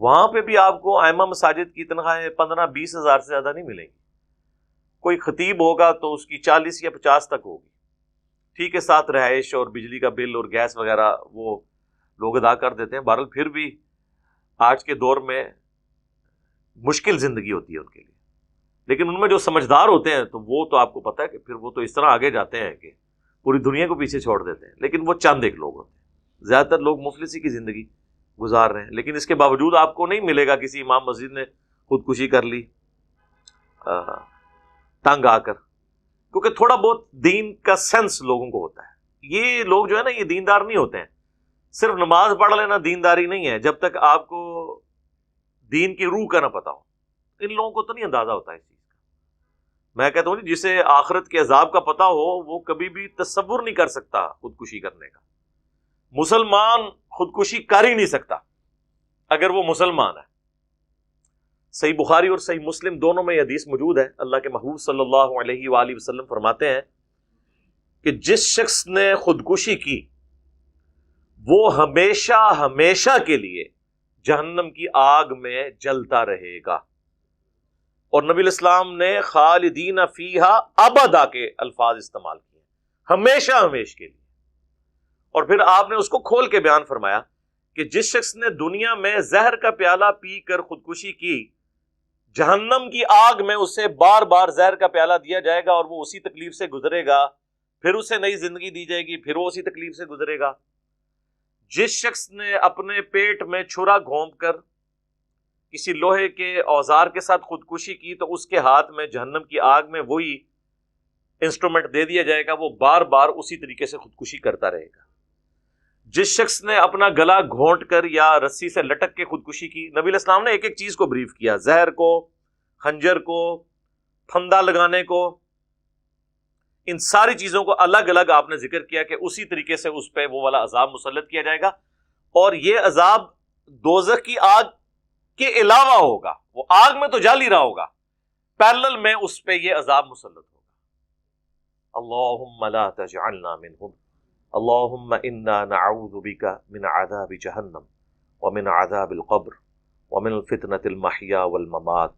وہاں پہ بھی آپ کو ائمہ مساجد کی تنخواہیں 15-20 ہزار سے زیادہ نہیں ملیں گی. کوئی خطیب ہوگا تو اس کی 40 یا 50 تک ہوگی. ٹھیک ہے، ساتھ رہائش اور بجلی کا بل اور گیس وغیرہ وہ لوگ ادا کر دیتے ہیں. بہرحال پھر بھی آج کے دور میں مشکل زندگی ہوتی ہے ان کے لیے. لیکن ان میں جو سمجھدار ہوتے ہیں تو وہ تو آپ کو پتہ ہے کہ پھر وہ تو اس طرح آگے جاتے ہیں کہ پوری دنیا کو پیچھے چھوڑ دیتے ہیں. لیکن وہ چند ایک لوگ ہوتے ہیں. زیادہ تر لوگ مفلسی کی زندگی گزار رہے ہیں. لیکن اس کے باوجود آپ کو نہیں ملے گا کسی امام مسجد نے خودکشی کر لی تنگ آ کر، کیونکہ تھوڑا بہت دین کا سینس لوگوں کو ہوتا ہے. یہ لوگ جو ہے نا یہ دیندار نہیں ہوتے ہیں. صرف نماز پڑھ لینا دینداری نہیں ہے جب تک آپ کو دین کی روح کا نہ پتا ہو. ان لوگوں کو تو نہیں اندازہ ہوتا اس چیز کا. میں کہتا ہوں جسے آخرت کے عذاب کا پتا ہو وہ کبھی بھی تصور نہیں کر سکتا خودکشی کرنے کا. مسلمان خودکشی کر ہی نہیں سکتا اگر وہ مسلمان ہے. صحیح بخاری اور صحیح مسلم دونوں میں یہ حدیث موجود ہے. اللہ کے محبوب صلی اللہ علیہ وآلہ وسلم فرماتے ہیں کہ جس شخص نے خودکشی کی وہ ہمیشہ ہمیشہ کے لیے جہنم کی آگ میں جلتا رہے گا. اور نبی الاسلام نے خالدین فیہا ابدا کے الفاظ استعمال کیے، ہمیشہ ہمیشہ کے لیے. اور پھر آپ نے اس کو کھول کے بیان فرمایا کہ جس شخص نے دنیا میں زہر کا پیالہ پی کر خودکشی کی، جہنم کی آگ میں اسے بار بار زہر کا پیالہ دیا جائے گا اور وہ اسی تکلیف سے گزرے گا. پھر اسے نئی زندگی دی جائے گی، پھر وہ اسی تکلیف سے گزرے گا. جس شخص نے اپنے پیٹ میں چھرا گھونپ کر کسی لوہے کے اوزار کے ساتھ خودکشی کی تو اس کے ہاتھ میں جہنم کی آگ میں وہی انسٹرومنٹ دے دیا جائے گا، وہ بار بار اسی طریقے سے خودکشی کرتا رہے گا. جس شخص نے اپنا گلا گھونٹ کر یا رسی سے لٹک کے خودکشی کی، نبی علیہ السلام نے ایک ایک چیز کو بریف کیا، زہر کو، خنجر کو، پھندا لگانے کو، ان ساری چیزوں کو الگ الگ آپ نے ذکر کیا کہ اسی طریقے سے اس پہ وہ والا عذاب مسلط کیا جائے گا. اور یہ عذاب دوزخ کی آگ کے علاوہ ہوگا، وہ آگ میں تو جل ہی رہا ہوگا، پیرلل میں اس پہ یہ عذاب مسلط ہوگا. اللہم لا تجعلنا منہم، اللہم انا نعوذ بک من عذاب جہنم ومن عذاب القبر ومن فتنة المحیا والممات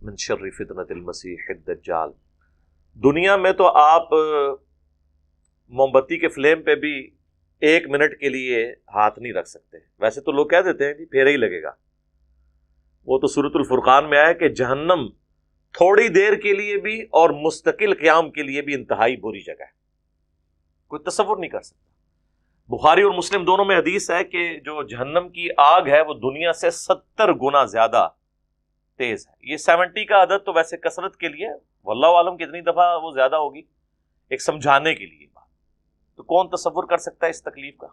من شر فتنة المسیح الدجال. دنیا میں تو آپ موم بتی کے فلیم پہ بھی 1 منٹ کے لیے ہاتھ نہیں رکھ سکتے. ویسے تو لوگ کہہ دیتے ہیں کہ پھیرا ہی لگے گا. وہ تو سورۃ الفرقان میں آیا کہ جہنم تھوڑی دیر کے لیے بھی اور مستقل قیام کے لیے بھی انتہائی بری جگہ ہے. کوئی تصور نہیں کر سکتا. بخاری اور مسلم دونوں میں حدیث ہے کہ جو جہنم کی آگ ہے وہ دنیا سے 70 گنا زیادہ تیز ہے. یہ 70 کا عدد تو ویسے کثرت کے لیے، واللہ عالم کتنی دفعہ وہ زیادہ ہوگی، ایک سمجھانے کے لیے بات. تو کون تصور کر سکتا ہے اس تکلیف کا؟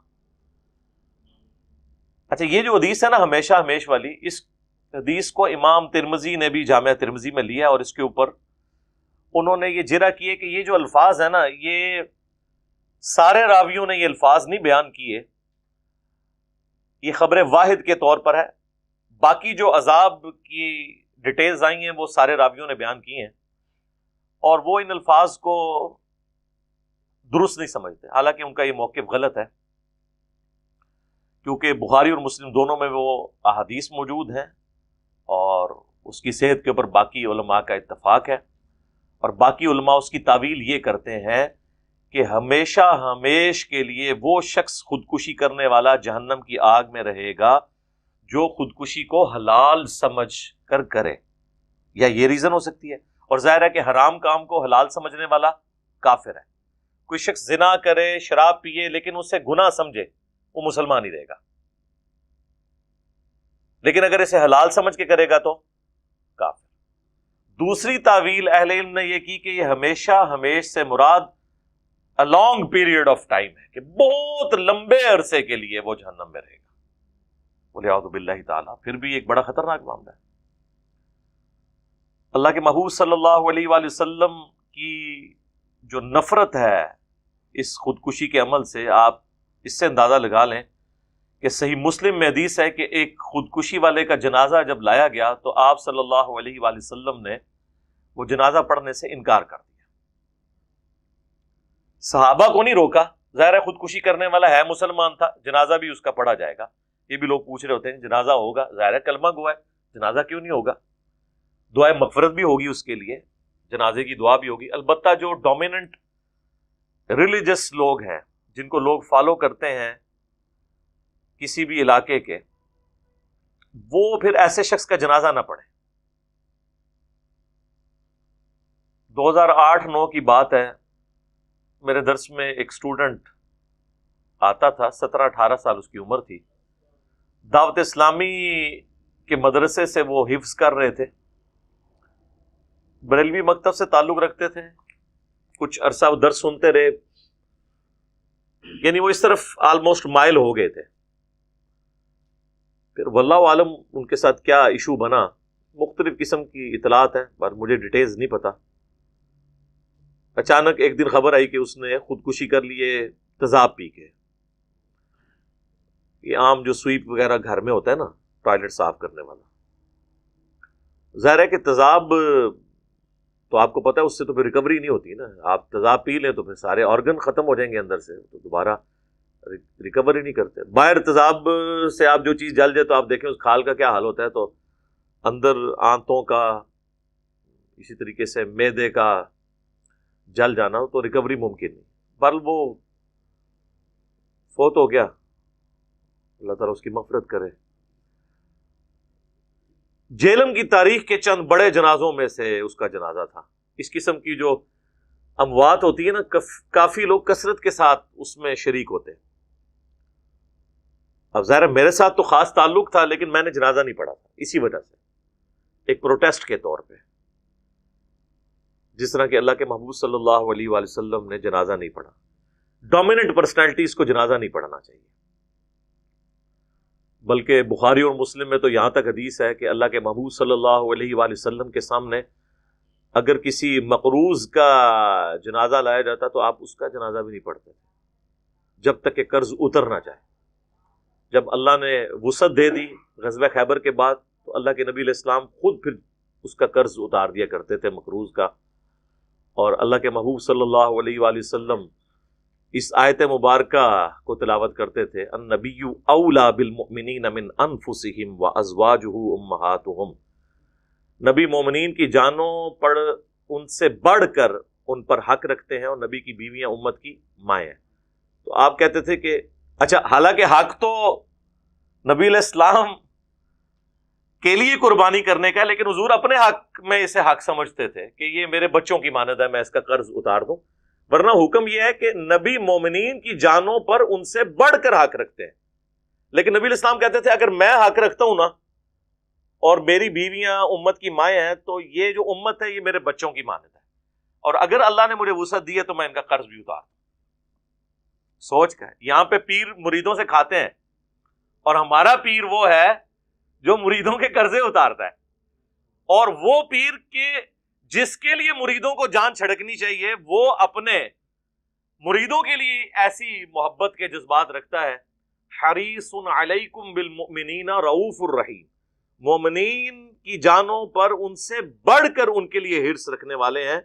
اچھا، یہ جو حدیث ہے نا ہمیشہ ہمیش والی، اس حدیث کو امام ترمذی نے بھی جامعہ ترمذی میں لیا اور اس کے اوپر انہوں نے یہ جرح کیے کہ یہ جو الفاظ ہیں نا، یہ سارے راویوں نے یہ الفاظ نہیں بیان کیے، یہ خبر واحد کے طور پر ہے. باقی جو عذاب کی ڈیٹیلز آئی ہیں وہ سارے راویوں نے بیان کی ہیں اور وہ ان الفاظ کو درست نہیں سمجھتے. حالانکہ ان کا یہ موقف غلط ہے، کیونکہ بخاری اور مسلم دونوں میں وہ احادیث موجود ہیں اور اس کی صحت کے اوپر باقی علماء کا اتفاق ہے. اور باقی علماء اس کی تعویل یہ کرتے ہیں کہ ہمیشہ ہمیش کے لیے وہ شخص خودکشی کرنے والا جہنم کی آگ میں رہے گا جو خودکشی کو حلال سمجھ کر کرے. یا یہ ریزن ہو سکتی ہے. اور ظاہر ہے کہ حرام کام کو حلال سمجھنے والا کافر ہے. کوئی شخص زنا کرے، شراب پیے لیکن اسے گناہ سمجھے، وہ مسلمان ہی رہے گا. لیکن اگر اسے حلال سمجھ کے کرے گا تو کافر. دوسری تعویل اہل علم نے یہ کی کہ یہ ہمیشہ ہمیش سے مراد a long period of time ہے، کہ بہت لمبے عرصے کے لیے وہ جہنم میں رہے گا. وَلِعَوْذُ بِاللَّهِ تعالیٰ. پھر بھی ایک بڑا خطرناک معاملہ ہے. اللہ کے محبوب صلی اللہ علیہ وآلہ وسلم کی جو نفرت ہے اس خودکشی کے عمل سے، آپ اس سے اندازہ لگا لیں کہ صحیح مسلم میں حدیث ہے کہ ایک خودکشی والے کا جنازہ جب لایا گیا تو آپ صلی اللہ علیہ وآلہ وسلم نے وہ جنازہ پڑھنے سے انکار کر دیا. صحابہ کو نہیں روکا، ظاہر ہے خودکشی کرنے والا ہے مسلمان تھا، جنازہ بھی اس کا پڑھا جائے گا، یہ بھی لوگ پوچھ رہے ہوتے ہیں جنازہ ہوگا، ظاہر ہے کلمہ گوا ہے، جنازہ کیوں نہیں ہوگا؟ دعائے مغفرت بھی ہوگی اس کے لیے، جنازے کی دعا بھی ہوگی۔ البتہ جو ڈومیننٹ ریلیجس لوگ ہیں، جن کو لوگ فالو کرتے ہیں کسی بھی علاقے کے، وہ پھر ایسے شخص کا جنازہ نہ پڑھے۔ 2008-9 کی بات ہے، میرے درس میں ایک اسٹوڈنٹ آتا تھا، 17-18 سال اس کی عمر تھی، دعوت اسلامی کے مدرسے سے وہ حفظ کر رہے تھے، بریلوی مکتب سے تعلق رکھتے تھے، کچھ عرصہ وہ درس سنتے رہے، یعنی وہ اس طرف آلموسٹ مائل ہو گئے تھے۔ پھر واللہ عالم ان کے ساتھ کیا ایشو بنا، مختلف قسم کی اطلاعات ہیں پر مجھے ڈیٹیلز نہیں پتا۔ اچانک ایک دن خبر آئی کہ اس نے خودکشی کر لیے تیزاب پی کے۔ یہ عام جو سویپ وغیرہ گھر میں ہوتا ہے نا، ٹوائلٹ صاف کرنے والا، ظاہر ہے کہ تیزاب تو آپ کو پتا ہے اس سے تو پھر ریکوری نہیں ہوتی نا، آپ تیزاب پی لیں تو پھر سارے آرگن ختم ہو جائیں گے اندر سے، تو دوبارہ ریکوری نہیں کرتے۔ باہر تیزاب سے آپ جو چیز جل جائے تو آپ دیکھیں اس کھال کا کیا حال ہوتا ہے، تو اندر آنتوں کا، اسی طریقے سے معدے کا جل جانا، تو ریکوری ممکن نہیں۔ پر وہ فوت ہو گیا، اللہ تعالیٰ اس کی مغفرت کرے۔ جیلم کی تاریخ کے چند بڑے جنازوں میں سے اس کا جنازہ تھا۔ اس قسم کی جو اموات ہوتی ہے نا، کافی لوگ کثرت کے ساتھ اس میں شریک ہوتے ہیں۔ اب ظاہر میرے ساتھ تو خاص تعلق تھا، لیکن میں نے جنازہ نہیں پڑھا تھا اسی وجہ سے، ایک پروٹیسٹ کے طور پہ، جس طرح کہ اللہ کے محبوب صلی اللہ علیہ وآلہ وسلم نے جنازہ نہیں پڑھا۔ ڈومیننٹ پرسنالٹیز کو جنازہ نہیں پڑھنا چاہیے، بلکہ بخاری اور مسلم میں تو یہاں تک حدیث ہے کہ اللہ کے محبوب صلی اللہ علیہ وآلہ وسلم کے سامنے اگر کسی مقروض کا جنازہ لایا جاتا تو آپ اس کا جنازہ بھی نہیں پڑھتے جب تک کہ قرض اتر نہ جائے۔ جب اللہ نے وسعت دے دی غزوہ خیبر کے بعد، تو اللہ کے نبی علیہ السلام خود پھر اس کا قرض اتار دیا کرتے تھے مقروض کا، اور اللہ کے محبوب صلی اللہ علیہ وآلہ وسلم اس آیت مبارکہ کو تلاوت کرتے تھے، النبی اولا بالمؤمنین من انفسہم وازواجہ امہاتہم، نبی مومنین کی جانوں پر ان سے بڑھ کر ان پر حق رکھتے ہیں، اور نبی کی بیویاں امت کی مائیں ہیں۔ تو آپ کہتے تھے کہ اچھا، حالانکہ حق تو نبی علیہ السلام کے لیے قربانی کرنے کا ہے، لیکن حضور اپنے حق میں اسے حق سمجھتے تھے کہ یہ میرے بچوں کی مانند ہے، میں اس کا قرض اتار دوں، ورنہ حکم یہ ہے کہ نبی مومنین کی جانوں پر ان سے بڑھ کر حق رکھتے ہیں۔ لیکن نبی علیہ السلام کہتے تھے اگر میں حق رکھتا ہوں نا، اور میری بیویاں امت کی مائیں ہیں، تو یہ جو امت ہے یہ میرے بچوں کی مانند ہے، اور اگر اللہ نے مجھے وسعت دی ہے تو میں ان کا قرض بھی اتار دوں۔ سوچ کا ہے، یہاں پہ پیر مریدوں سے کھاتے ہیں، اور ہمارا پیر وہ ہے جو مریدوں کے قرضے اتارتا ہے، اور وہ پیر کے جس کے لیے مریدوں کو جان چھڑکنی چاہیے، وہ اپنے مریدوں کے لیے ایسی محبت کے جذبات رکھتا ہے۔ حریص علیکم بالمؤمنین رؤوف الرحیم، مومنین کی جانوں پر ان سے بڑھ کر ان کے لیے حرص رکھنے والے ہیں،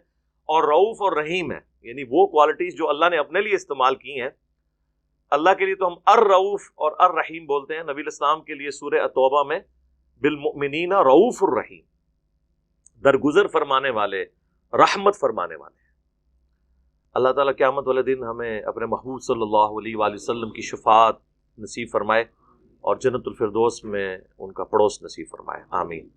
اور رؤوف اور رحیم ہیں، یعنی وہ کوالٹیز جو اللہ نے اپنے لیے استعمال کی ہیں۔ اللہ کے لیے تو ہم الرؤوف اور الرحیم بولتے ہیں، نبی الاسلام کے لیے سورہ التوبہ میں بالمؤمنین رؤوف الرحیم، درگزر فرمانے والے، رحمت فرمانے والے۔ اللہ تعالیٰ قیامت والے دن ہمیں اپنے محبوب صلی اللہ علیہ وآلہ وسلم کی شفاعت نصیب فرمائے، اور جنت الفردوس میں ان کا پڑوس نصیب فرمائے، آمین۔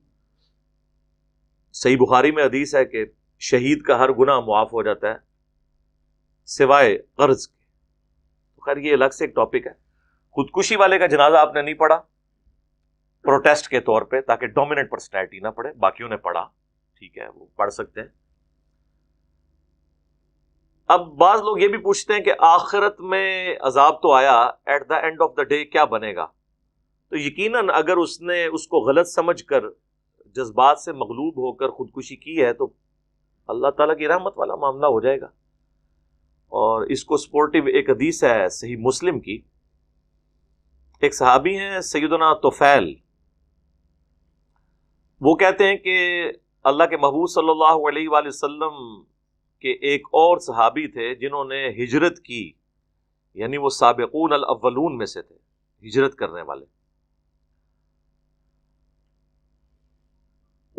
صحیح بخاری میں حدیث ہے کہ شہید کا ہر گناہ معاف ہو جاتا ہے سوائے قرض کے۔ خیر یہ الگ سے ایک ٹاپک ہے۔ خودکشی والے کا جنازہ آپ نے نہیں پڑھا پروٹیسٹ کے طور پہ، تاکہ ڈومیننٹ پرسنالٹی نہ پڑھے، باقیوں نے پڑھا، ٹھیک ہے، وہ پڑھ سکتے ہیں۔ اب بعض لوگ یہ بھی پوچھتے ہیں کہ آخرت میں عذاب تو آیا، at the end of the day کیا بنے گا؟ تو یقیناً اگر اس نے اس کو غلط سمجھ کر جذبات سے مغلوب ہو کر خودکشی کی ہے، تو اللہ تعالیٰ کی رحمت والا معاملہ ہو جائے گا۔ اور اس کو سپورٹیو ایک حدیث ہے صحیح مسلم کی، ایک صحابی ہیں سیدنا طفیل، وہ کہتے ہیں کہ اللہ کے محبوب صلی اللہ علیہ وآلہ وسلم کے ایک اور صحابی تھے جنہوں نے ہجرت کی، یعنی وہ سابقون الاولون میں سے تھے، ہجرت کرنے والے۔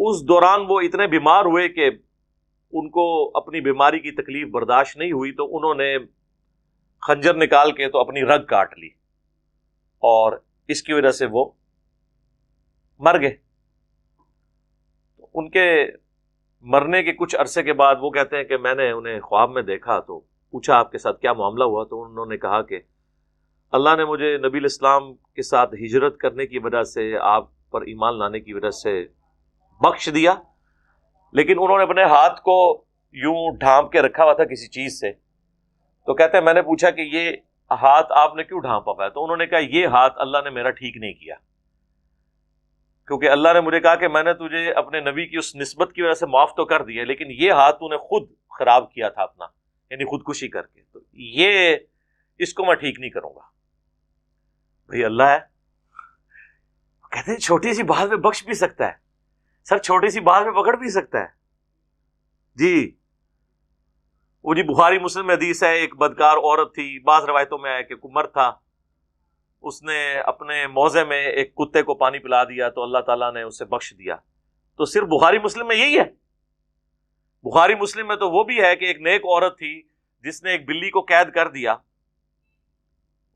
اس دوران وہ اتنے بیمار ہوئے کہ ان کو اپنی بیماری کی تکلیف برداشت نہیں ہوئی، تو انہوں نے خنجر نکال کے تو اپنی رگ کاٹ لی، اور اس کی وجہ سے وہ مر گئے۔ ان کے مرنے کے کچھ عرصے کے بعد وہ کہتے ہیں کہ میں نے انہیں خواب میں دیکھا، تو پوچھا آپ کے ساتھ کیا معاملہ ہوا، تو انہوں نے کہا کہ اللہ نے مجھے نبی الاسلام کے ساتھ ہجرت کرنے کی وجہ سے، آپ پر ایمان لانے کی وجہ سے بخش دیا، لیکن انہوں نے اپنے ہاتھ کو یوں ڈھانپ کے رکھا ہوا تھا کسی چیز سے۔ تو کہتے ہیں میں نے پوچھا کہ یہ ہاتھ آپ نے کیوں ڈھانپا ہوا ہے، تو انہوں نے کہا یہ ہاتھ اللہ نے میرا ٹھیک نہیں کیا، کیونکہ اللہ نے مجھے کہا کہ میں نے تجھے اپنے نبی کی اس نسبت کی وجہ سے معاف تو کر دیا، لیکن یہ ہاتھ تو نے خود خراب کیا تھا اپنا، یعنی خودکشی کر کے، تو یہ اس کو میں ٹھیک نہیں کروں گا۔ بھئی اللہ ہے، کہتے ہیں چھوٹی سی بات میں بخش بھی سکتا ہے سر، چھوٹی سی بات میں پکڑ بھی سکتا ہے جی۔ وہ جی بخاری مسلم میں حدیث ہے، ایک بدکار عورت تھی، بعض روایتوں میں ہے کہ کمر تھا، اس نے اپنے موضع میں ایک کتے کو پانی پلا دیا تو اللہ تعالیٰ نے اسے بخش دیا۔ تو صرف بخاری مسلم میں یہی ہے؟ بخاری مسلم میں تو وہ بھی ہے کہ ایک نیک عورت تھی جس نے ایک بلی کو قید کر دیا،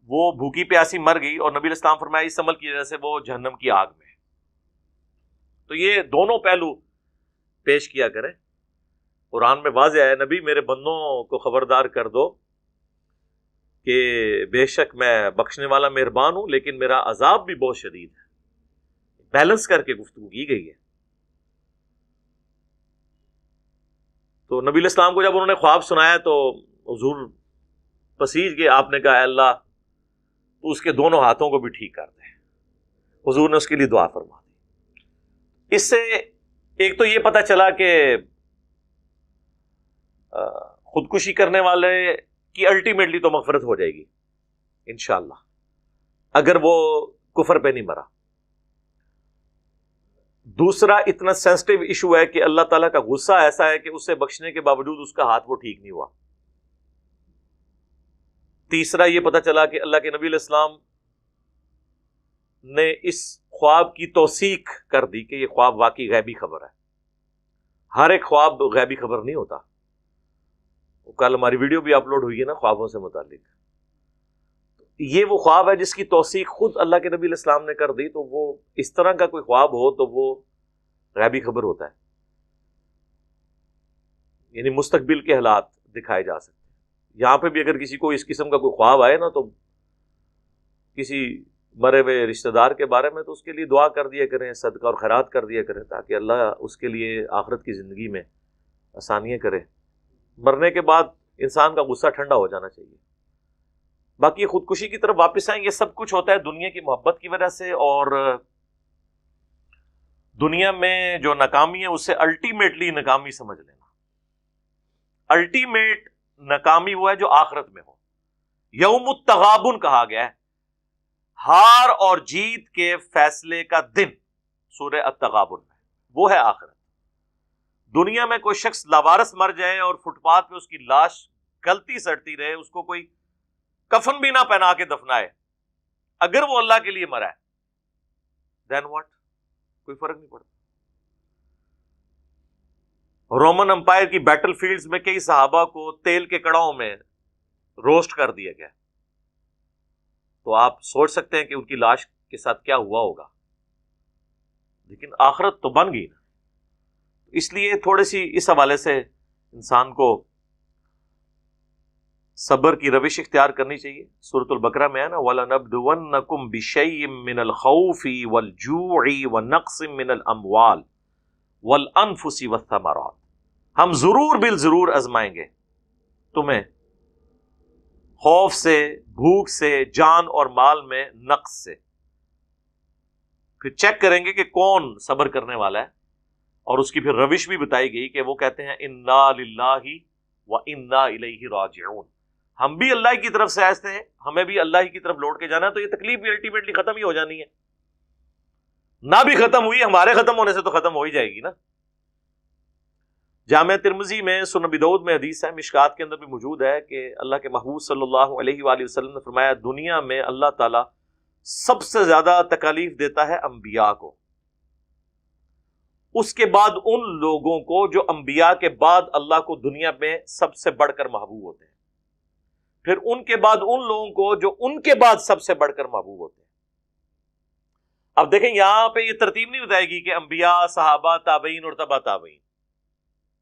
وہ بھوکی پیاسی مر گئی، اور نبی الاسلام فرمایا اس عمل کی وجہ سے وہ جہنم کی آگ میں۔ تو یہ دونوں پہلو پیش کیا کریں۔ قرآن میں واضح ہے، نبی میرے بندوں کو خبردار کر دو کہ بے شک میں بخشنے والا مہربان ہوں، لیکن میرا عذاب بھی بہت شدید ہے۔ بیلنس کر کے گفتگو کی گئی ہے۔ تو نبی الاسلام کو جب انہوں نے خواب سنایا تو حضور پسیج گئے، آپ نے کہا اے اللہ تو اس کے دونوں ہاتھوں کو بھی ٹھیک کر دے۔ حضور نے اس کے لیے دعا فرما دی۔ اس سے ایک تو یہ پتہ چلا کہ خودکشی کرنے والے کی الٹیمیٹلی تو مغفرت ہو جائے گی انشاءاللہ، اگر وہ کفر پہ نہیں مرا۔ دوسرا اتنا سینسٹیو ایشو ہے کہ اللہ تعالیٰ کا غصہ ایسا ہے کہ اسے بخشنے کے باوجود اس کا ہاتھ وہ ٹھیک نہیں ہوا۔ تیسرا یہ پتہ چلا کہ اللہ کے نبی علیہ السلام نے اس خواب کی توثیق کر دی کہ یہ خواب واقعی غیبی خبر ہے۔ ہر ایک خواب غیبی خبر نہیں ہوتا۔ کل ہماری ویڈیو بھی اپلوڈ ہوئی ہے نا خوابوں سے متعلق، یہ وہ خواب ہے جس کی توثیق خود اللہ کے نبی علیہ السلام نے کر دی، تو وہ اس طرح کا کوئی خواب ہو تو وہ غیبی خبر ہوتا ہے، یعنی مستقبل کے حالات دکھائے جا سکتے ہیں۔ یہاں پہ بھی اگر کسی کو اس قسم کا کوئی خواب آئے نا، تو کسی مرے ہوئے رشتہ دار کے بارے میں، تو اس کے لیے دعا کر دیا کریں، صدقہ اور خیرات کر دیا کریں، تاکہ اللہ اس کے لیے آخرت کی زندگی میں آسانیاں کرے۔ مرنے کے بعد انسان کا غصہ ٹھنڈا ہو جانا چاہیے۔ باقی خودکشی کی طرف واپس آئیں، یہ سب کچھ ہوتا ہے دنیا کی محبت کی وجہ سے، اور دنیا میں جو ناکامی ہے اسے الٹیمیٹلی ناکامی سمجھ لینا۔ الٹیمیٹ ناکامی وہ ہے جو آخرت میں ہو۔ یوم التغابن کہا گیا ہے، ہار اور جیت کے فیصلے کا دن، سورہ التغابن میں، وہ ہے آخرت۔ دنیا میں کوئی شخص لاوارث مر جائے اور فٹ پاتھ پہ اس کی لاش گلتی سڑتی رہے، اس کو کوئی کفن بھی نہ پہنا کے دفنائے، اگر وہ اللہ کے لیے مرا ہے دین واٹ، کوئی فرق نہیں پڑتا۔ رومن امپائر کی بیٹل فیلڈز میں کئی صحابہ کو تیل کے کڑاؤں میں روسٹ کر دیا گیا، تو آپ سوچ سکتے ہیں کہ ان کی لاش کے ساتھ کیا ہوا ہوگا، لیکن آخرت تو بن گئی نا۔ اس لیے تھوڑی سی اس حوالے سے انسان کو صبر کی روش اختیار کرنی چاہیے۔ سورۃ البقرہ میں ہے نا، وَلَنَبْلُوَنَّكُمْ بِشَيْءٍ مِّنَ الْخَوْفِ وَالْجُوعِ وَنَقْصٍ مِّنَ الْأَمْوَالِ وَالْأَنفُسِ وَالثَّمَرَاتِ، ہم ضرور بالضرور آزمائیں گے تمہیں خوف سے، بھوک سے، جان اور مال میں نقص سے۔ پھر چیک کریں گے کہ کون صبر کرنے والا ہے، اور اس کی پھر روش بھی بتائی گئی کہ وہ کہتے ہیں اِنَّا لِلَّهِ وَإِنَّا إِلَيْهِ راجعون، ہم بھی اللہ کی طرف سے ایسے ہیں، ہمیں بھی اللہ کی طرف لوٹ کے جانا ہے۔ تو یہ تکلیف بھی الٹیمیٹلی ختم ہی ہو جانی ہے، نہ بھی ختم ہوئی، ہمارے ختم ہونے سے تو ختم ہو ہی جائے گی نا۔ جامع ترمذی میں، سنن ابی داؤد میں حدیث ہے، مشکات کے اندر بھی موجود ہے کہ اللہ کے محبوب صلی اللہ علیہ وآلہ وسلم نے فرمایا، دنیا میں اللہ تعالیٰ سب سے زیادہ تکالیف دیتا ہے انبیاء کو، اس کے بعد ان لوگوں کو جو انبیاء کے بعد اللہ کو دنیا میں سب سے بڑھ کر محبوب ہوتے ہیں، پھر ان کے بعد ان لوگوں کو جو ان کے بعد سب سے بڑھ کر محبوب ہوتے ہیں۔ اب دیکھیں یہاں پہ یہ ترتیب نہیں بتائے گی کہ انبیاء، صحابہ، تابعین اور تبع تابعین،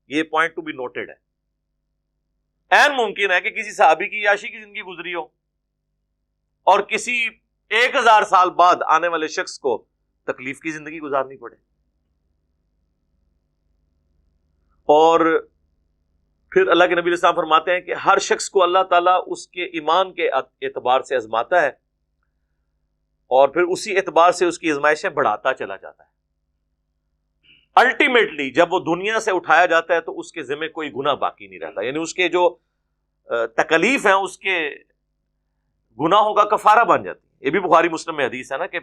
یہ پوائنٹ ٹو بی نوٹڈ ہے۔ عین ممکن ہے کہ کسی صحابی کی عیاشی کی زندگی گزری ہو اور کسی 1000 سال بعد آنے والے شخص کو تکلیف کی زندگی گزارنی پڑے، اور پھر اللہ کے نبی علیہ السلام فرماتے ہیں کہ ہر شخص کو اللہ تعالیٰ اس کے ایمان کے اعتبار سے آزماتا ہے اور پھر اسی اعتبار سے اس کی آزمائشیں بڑھاتا چلا جاتا ہے۔ الٹیمیٹلی جب وہ دنیا سے اٹھایا جاتا ہے تو اس کے ذمہ کوئی گناہ باقی نہیں رہتا، یعنی اس کے جو تکلیف ہیں اس کے گناہوں کا کفارہ بن جاتی ہے۔ یہ بھی بخاری مسلم میں حدیث ہے نا کہ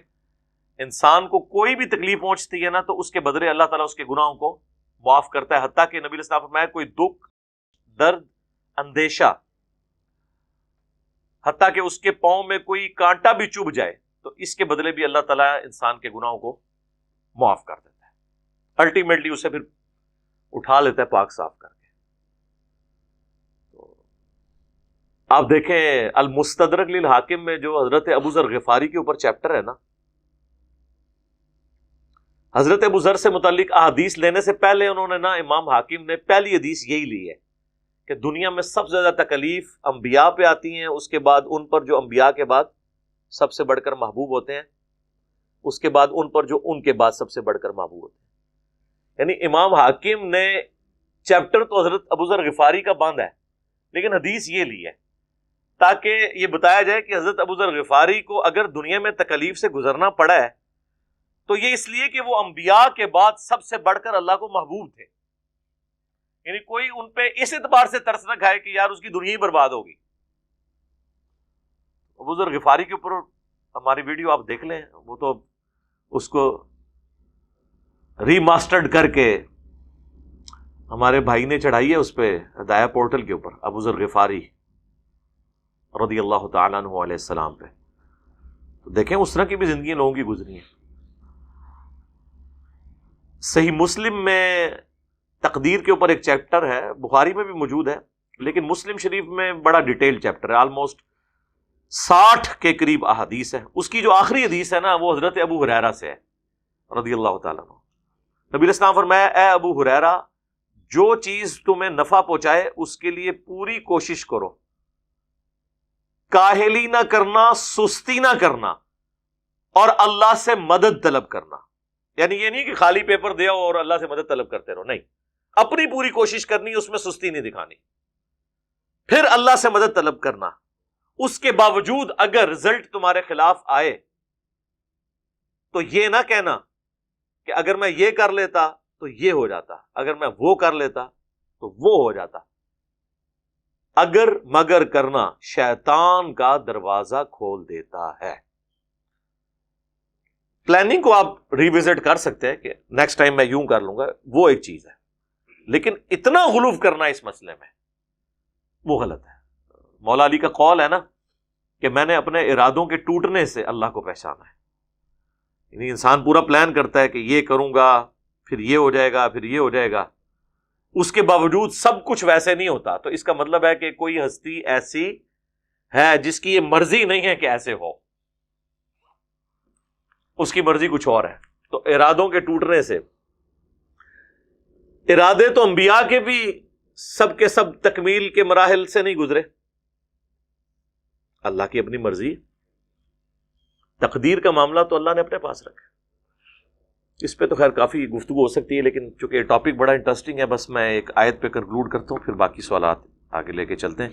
انسان کو کوئی بھی تکلیف پہنچتی ہے نا تو اس کے بدلے اللہ تعالیٰ اس کے گناہوں کو معاف کرتا ہے، حتیٰ کہ نبی علیہ السلام فرمایا کوئی دکھ، درد، اندیشہ، حتیٰ کہ اس کے پاؤں میں کوئی کانٹا بھی چبھ جائے تو اس کے بدلے بھی اللہ تعالیٰ انسان کے گناہوں کو معاف کر دیتا ہے، الٹیمیٹلی اسے پھر اٹھا لیتا ہے پاک صاف کر کے۔ تو آپ دیکھیں المستدرک للحاکم میں جو حضرت ابو ذر غفاری کے اوپر چیپٹر ہے نا، حضرت ابو ذر سے متعلق احادیث لینے سے پہلے انہوں نے نا، امام حاکم نے پہلی حدیث یہی لی ہے کہ دنیا میں سب سے زیادہ تکلیف انبیاء پہ آتی ہیں، اس کے بعد ان پر جو انبیاء کے بعد سب سے بڑھ کر محبوب ہوتے ہیں، اس کے بعد ان پر جو ان کے بعد سب سے بڑھ کر محبوب ہوتے ہیں۔ یعنی امام حاکم نے چیپٹر تو حضرت ابو ذر غفاری کا باندھا ہے لیکن حدیث یہ لی ہے تاکہ یہ بتایا جائے کہ حضرت ابو ذر غفاری کو اگر دنیا میں تکلیف سے گزرنا پڑا ہے تو یہ اس لیے کہ وہ انبیاء کے بعد سب سے بڑھ کر اللہ کو محبوب تھے، یعنی کوئی ان پہ اس اعتبار سے ترس نہ کھائے کہ یار اس کی دنیا ہی برباد ہوگی۔ ابو ذر غفاری کے اوپر ہماری ویڈیو آپ دیکھ لیں، وہ تو اس کو ری ماسٹرڈ کر کے ہمارے بھائی نے چڑھائی ہے اس پہ ہدایہ پورٹل کے اوپر، ابو ذر غفاری رضی اللہ تعالیٰ عنہ علیہ السلام پہ، تو دیکھیں اس طرح کی بھی زندگی لوگوں کی گزری ہیں۔ صحیح مسلم میں تقدیر کے اوپر ایک چیپٹر ہے، بخاری میں بھی موجود ہے لیکن مسلم شریف میں بڑا ڈیٹیل چیپٹر ہے، آلموسٹ 60 کے قریب احادیث ہے۔ اس کی جو آخری حدیث ہے نا وہ حضرت ابو ہریرہ سے ہے رضی اللہ تعالیٰ عنہ۔ نبی علیہ السلام فرمایا اے ابو ہریرہ، جو چیز تمہیں نفع پہنچائے اس کے لیے پوری کوشش کرو، کاہلی نہ کرنا، سستی نہ کرنا، اور اللہ سے مدد طلب کرنا۔ یعنی یہ نہیں کہ خالی پیپر دیا اور اللہ سے مدد طلب کرتے رہو، نہیں، اپنی پوری کوشش کرنی، اس میں سستی نہیں دکھانی، پھر اللہ سے مدد طلب کرنا۔ اس کے باوجود اگر رزلٹ تمہارے خلاف آئے تو یہ نہ کہنا کہ اگر میں یہ کر لیتا تو یہ ہو جاتا، اگر میں وہ کر لیتا تو وہ ہو جاتا۔ اگر مگر کرنا شیطان کا دروازہ کھول دیتا ہے۔ پلاننگ کو آپ ریوزٹ کر سکتے ہیں کہ نیکسٹ ٹائم میں یوں کر لوں گا، وہ ایک چیز ہے، لیکن اتنا غلو کرنا اس مسئلے میں وہ غلط ہے۔ مولا علی کا قول ہے نا کہ میں نے اپنے ارادوں کے ٹوٹنے سے اللہ کو پہچانا ہے۔ یعنی انسان پورا پلان کرتا ہے کہ یہ کروں گا، پھر یہ ہو جائے گا، پھر یہ ہو جائے گا، اس کے باوجود سب کچھ ویسے نہیں ہوتا، تو اس کا مطلب ہے کہ کوئی ہستی ایسی ہے جس کی یہ مرضی نہیں ہے کہ ایسے ہو، اس کی مرضی کچھ اور ہے۔ تو ارادوں کے ٹوٹنے سے، ارادے تو انبیاء کے بھی سب کے سب تکمیل کے مراحل سے نہیں گزرے، اللہ کی اپنی مرضی، تقدیر کا معاملہ تو اللہ نے اپنے پاس رکھا۔ اس پہ تو خیر کافی گفتگو ہو سکتی ہے لیکن چونکہ یہ ٹاپک بڑا انٹرسٹنگ ہے، بس میں ایک آیت پہ کنکلوڈ کرتا ہوں، پھر باقی سوالات آگے لے کے چلتے ہیں۔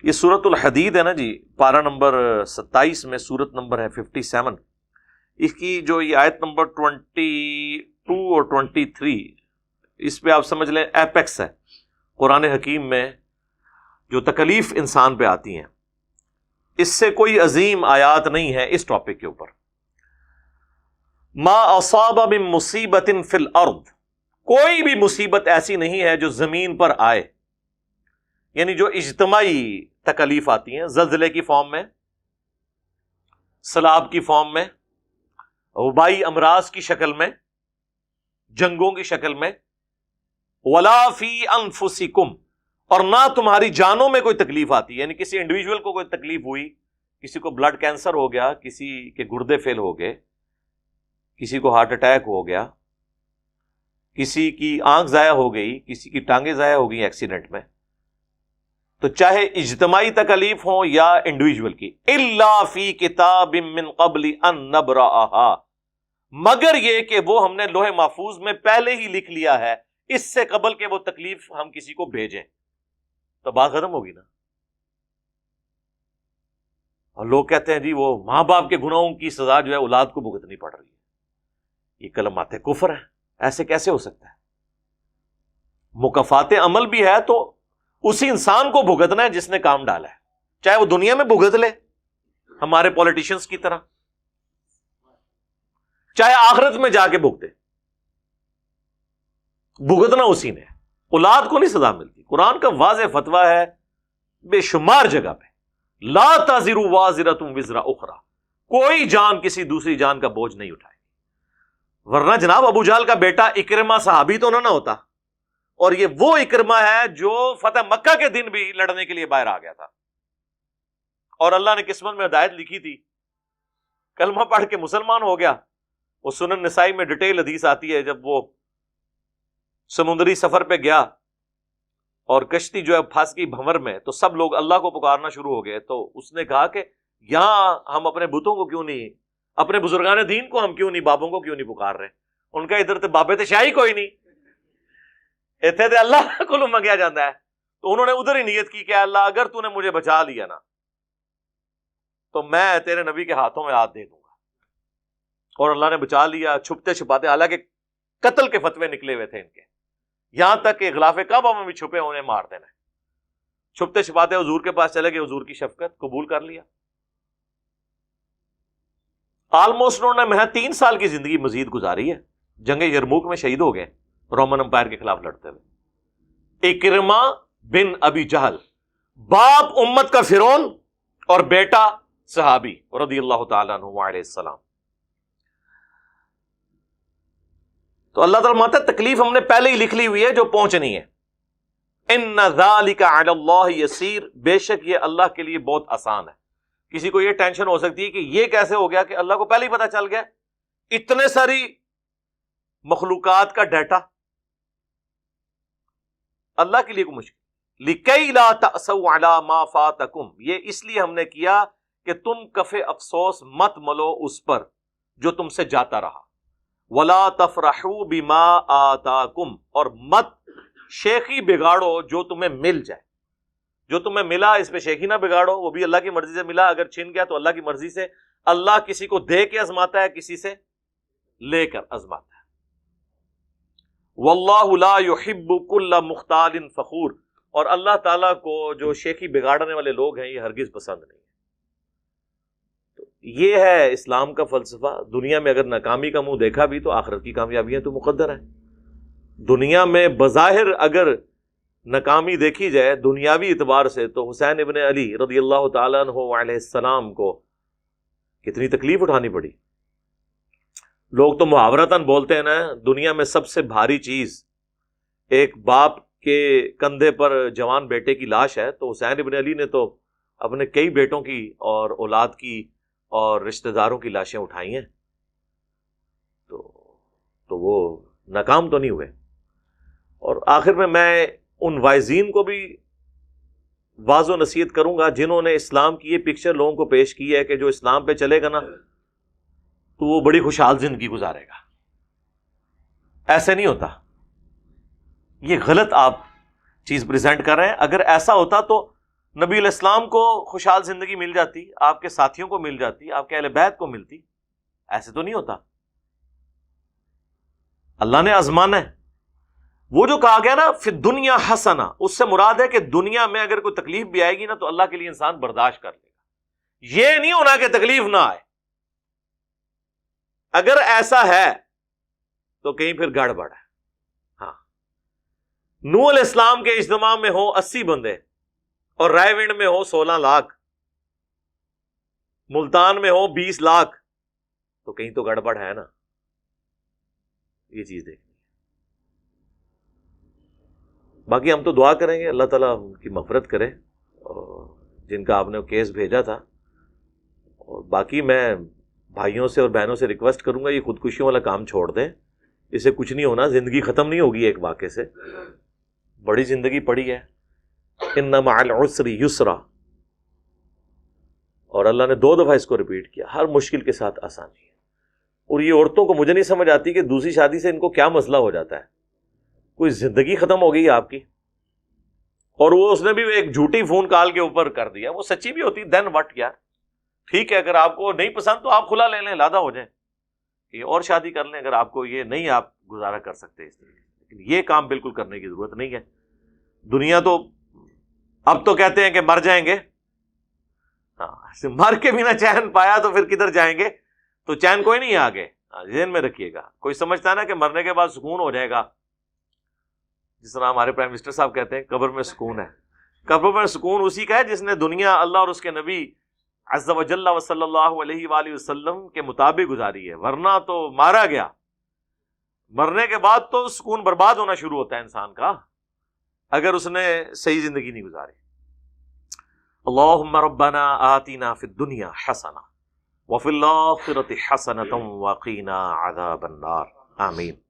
یہ سورۃ الحدید ہے نا جی، پارہ نمبر 27 میں سورت نمبر ہے 57، اس کی جو یہ آیت نمبر 22 اور 23، اس پہ آپ سمجھ لیں ایپیکس ہے قرآن حکیم میں جو تکلیف انسان پہ آتی ہیں، اس سے کوئی عظیم آیات نہیں ہے اس ٹاپک کے اوپر۔ ما اصاب من مصیبت فی الارض، کوئی بھی مصیبت ایسی نہیں ہے جو زمین پر آئے، یعنی جو اجتماعی تکلیف آتی ہیں، زلزلے کی فارم میں، سیلاب کی فارم میں، وبائی امراض کی شکل میں، جنگوں کی شکل میں، ولا فی انفسکم، اور نہ تمہاری جانوں میں کوئی تکلیف آتی، یعنی کسی انڈیویجول کو کوئی تکلیف ہوئی، کسی کو بلڈ کینسر ہو گیا، کسی کے گردے فیل ہو گئے، کسی کو ہارٹ اٹیک ہو گیا، کسی کی آنکھ ضائع ہو گئی، کسی کی ٹانگیں ضائع ہو گئی ایکسیڈنٹ میں، تو چاہے اجتماعی تکلیف ہوں یا انڈیویجول کی، الا فی کتاب من قبل ان نبرأها، مگر یہ کہ وہ ہم نے لوح محفوظ میں پہلے ہی لکھ لیا ہے، اس سے قبل کہ وہ تکلیف ہم کسی کو بھیجیں، تو بات ختم ہوگی نا۔ اور لوگ کہتے ہیں جی وہ ماں باپ کے گناہوں کی سزا جو ہے اولاد کو بھگتنی پڑ رہی ہے، یہ کلمات کفر ہے، ایسے کیسے ہو سکتا ہے؟ مکافات عمل بھی ہے تو اسی انسان کو بھگتنا ہے جس نے کام ڈالا ہے، چاہے وہ دنیا میں بھگت لے ہمارے پولیٹیشنز کی طرح، چاہے آخرت میں جا کے بھگتے، بھگتنا اسی نے۔ اولاد کو نہیں سزا ملتی، قرآن کا واضح فتویٰ ہے بے شمار جگہ پہ، لا تزر وازرۃ وزر اخرى، کوئی جان کسی دوسری جان کا بوجھ نہیں اٹھائے، ورنہ جناب ابو جہل کا بیٹا اکرمہ صحابی تو نہ ہوتا، اور یہ وہ اکرمہ ہے جو فتح مکہ کے دن بھی لڑنے کے لیے باہر آ گیا تھا، اور اللہ نے قسمت میں ہدایت لکھی تھی، کلمہ پڑھ کے مسلمان ہو گیا۔ وہ سنن نسائی میں ڈیٹیل حدیث آتی ہے، جب وہ سمندری سفر پہ گیا اور کشتی جو ہے پھنس گئی بھنور میں، تو سب لوگ اللہ کو پکارنا شروع ہو گئے، تو اس نے کہا کہ یہاں ہم اپنے بتوں کو کیوں نہیں، اپنے بزرگان دین کو ہم کیوں نہیں، بابوں کو کیوں نہیں پکار رہے؟ ان کا ادھر تے بابے تے شاہی کوئی نہیں، اتنے تے اللہ کو منگیا جاتا ہے، تو انہوں نے ادھر ہی نیت کی کہ اللہ اگر تو نے مجھے بچا لیا نا تو میں تیرے نبی کے ہاتھوں میں ہاتھ دے دوں گا، اور اللہ نے بچا لیا چھپتے چھپاتے، حالانکہ قتل کے فتوے نکلے ہوئے تھے ان کے، یہاں تک کہ غلاف کعبہ میں بھی چھپے انہیں مار دینا، چھپتے چھپاتے حضور کے پاس چلے گئے، حضور کی شفقت قبول کر لیا۔ آلموسٹ انہوں نے محض 3 سال کی زندگی مزید گزاری ہے، جنگ یرموک میں شہید ہو گئے رومن امپائر کے خلاف لڑتے ہوئے۔ اکرمہ بن ابی جہل، باپ امت کا فرعون اور بیٹا صحابی رضی اللہ تعالیٰ عنہ علیہ السلام۔ تو اللہ تعالیٰ ماتا تکلیف ہم نے پہلے ہی لکھ لی ہوئی ہے جو پہنچنی ہے۔ ان ذالک علی اللہ یسیر، بے شک یہ اللہ کے لیے بہت آسان ہے۔ کسی کو یہ ٹینشن ہو سکتی ہے کہ یہ کیسے ہو گیا کہ اللہ کو پہلے ہی پتا چل گیا، اتنے ساری مخلوقات کا ڈیٹا، اللہ کے لیے کوئی مشکل۔ لکی لا تأسوا علی ما فاتکم، یہ اس لیے ہم نے کیا کہ تم کف افسوس مت ملو اس پر جو تم سے جاتا رہا، ولا تفرحوا بما آتاکم، اور مت شیخی بگاڑو جو تمہیں مل جائے، جو تمہیں ملا اس پہ شیخی نہ بگاڑو، وہ بھی اللہ کی مرضی سے ملا، اگر چھن گیا تو اللہ کی مرضی سے، اللہ کسی کو دے کے آزماتا ہے، کسی سے لے کر آزماتا ہے۔ واللہ لا يحب كل مختال فخور، اور اللہ تعالیٰ کو جو شیخی بگاڑنے والے لوگ ہیں یہ ہرگز پسند نہیں ہے۔ تو یہ ہے اسلام کا فلسفہ۔ دنیا میں اگر ناکامی کا منہ دیکھا بھی تو آخرت کی کامیابیاں تو مقدر ہیں۔ دنیا میں بظاہر اگر ناکامی دیکھی جائے دنیاوی اعتبار سے تو حسین ابن علی رضی اللہ تعالیٰ عنہ علیہ السلام کو کتنی تکلیف اٹھانی پڑی۔ لوگ تو محاورتاً بولتے ہیں نا، دنیا میں سب سے بھاری چیز ایک باپ کے کندھے پر جوان بیٹے کی لاش ہے، تو حسین ابن علی نے تو اپنے کئی بیٹوں کی اور اولاد کی اور رشتہ داروں کی لاشیں اٹھائی ہیں، تو وہ ناکام تو نہیں ہوئے۔ اور آخر میں ان وائزین کو بھی واضح و نصیحت کروں گا جنہوں نے اسلام کی یہ پکچر لوگوں کو پیش کی ہے کہ جو اسلام پہ چلے گا نا تو وہ بڑی خوشحال زندگی گزارے گا۔ ایسے نہیں ہوتا، یہ غلط آپ چیز پریزنٹ کر رہے ہیں۔ اگر ایسا ہوتا تو نبی علیہ السلام کو خوشحال زندگی مل جاتی، آپ کے ساتھیوں کو مل جاتی، آپ کے اہل بیت کو ملتی، ایسے تو نہیں ہوتا۔ اللہ نے آزمانا ہے۔ وہ جو کہا گیا نا فی الدنیا حسنہ، اس سے مراد ہے کہ دنیا میں اگر کوئی تکلیف بھی آئے گی نا تو اللہ کے لیے انسان برداشت کر لے گا، یہ نہیں ہونا کہ تکلیف نہ آئے۔ اگر ایسا ہے تو کہیں پھر گڑبڑ ہے۔ ہاں، نوح علیہ السلام کے اجتماع میں ہو 80 بندے اور رائے ونڈ میں ہو 16 لاکھ، ملتان میں ہو 20 لاکھ، تو کہیں تو گڑبڑ ہے نا، یہ چیز دیکھیں۔ باقی ہم تو دعا کریں گے اللہ تعالیٰ ان کی مغفرت کرے جن کا آپ نے کیس بھیجا تھا. اور باقی میں بھائیوں سے اور بہنوں سے ریکویسٹ کروں گا یہ خودکشیوں والا کام چھوڑ دیں, اس سے کچھ نہیں ہونا, زندگی ختم نہیں ہوگی ایک واقعے سے, بڑی زندگی پڑی ہے. ان مع العسر یسرا, اور اللہ نے 2 دفعہ اس کو ریپیٹ کیا, ہر مشکل کے ساتھ آسانی ہے. اور یہ عورتوں کو مجھے نہیں سمجھ آتی کہ دوسری شادی سے ان کو کیا مسئلہ ہو جاتا ہے. کوئی زندگی ختم ہو گئی آپ کی, اور وہ اس نے بھی ایک جھوٹی فون کال کے اوپر کر دیا, وہ سچی بھی ہوتی دین وٹ یار. ٹھیک ہے اگر آپ کو نہیں پسند تو آپ کھلا لے لیں, لادا ہو جائیں, یہ اور شادی کر لیں اگر آپ کو یہ نہیں آپ گزارا کر سکتے اس طریقے سے. لیکن یہ کام بالکل کرنے کی ضرورت نہیں ہے. دنیا تو اب تو کہتے ہیں کہ مر جائیں گے, ہاں مر کے بھی نہ چین پایا تو پھر کدھر جائیں گے, تو چین کوئی نہیں ہے آگے. ذہن میں رکھیے گا, کوئی سمجھتا ہے نا کہ مرنے کے بعد سکون ہو جائے گا, جس طرح ہمارے پرائم منسٹر صاحب کہتے ہیں قبر میں سکون ہے. قبر میں سکون اسی کا ہے جس نے دنیا اللہ اور اس کے نبی عز و جل و صلی اللہ علیہ وآلہ وسلم کے مطابق گزاری ہے. ورنہ تو مارا گیا, مرنے کے بعد تو سکون برباد ہونا شروع ہوتا ہے انسان کا اگر اس نے صحیح زندگی نہیں گزاری. اللہم ربنا آتنا فی الدنیا حسنہ وفی الآخرۃ حسنۃ وقینا عذاب النار. آمین.